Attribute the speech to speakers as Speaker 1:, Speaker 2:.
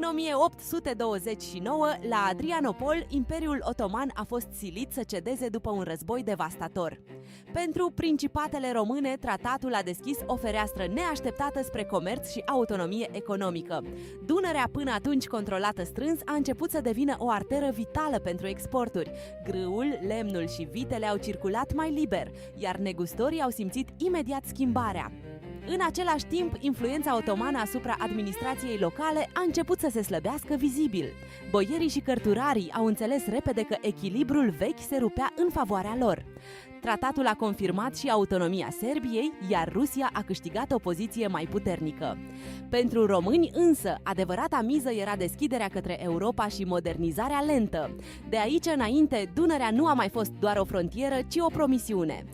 Speaker 1: În 1829, la Adrianopol, Imperiul Otoman a fost silit să cedeze după un război devastator. Pentru principatele române, tratatul a deschis o fereastră neașteptată spre comerț și autonomie economică. Dunărea, până atunci controlată strâns, a început să devină o arteră vitală pentru exporturi. Grâul, lemnul și vitele au circulat mai liber, iar negustorii au simțit imediat schimbarea. În același timp, influența otomană asupra administrației locale a început să se slăbească vizibil. Boierii și cărturarii au înțeles repede că echilibrul vechi se rupea în favoarea lor. Tratatul a confirmat și autonomia Serbiei, iar Rusia a câștigat o poziție mai puternică. Pentru români însă, adevărata miză era deschiderea către Europa și modernizarea lentă. De aici înainte, Dunărea nu a mai fost doar o frontieră, ci o promisiune.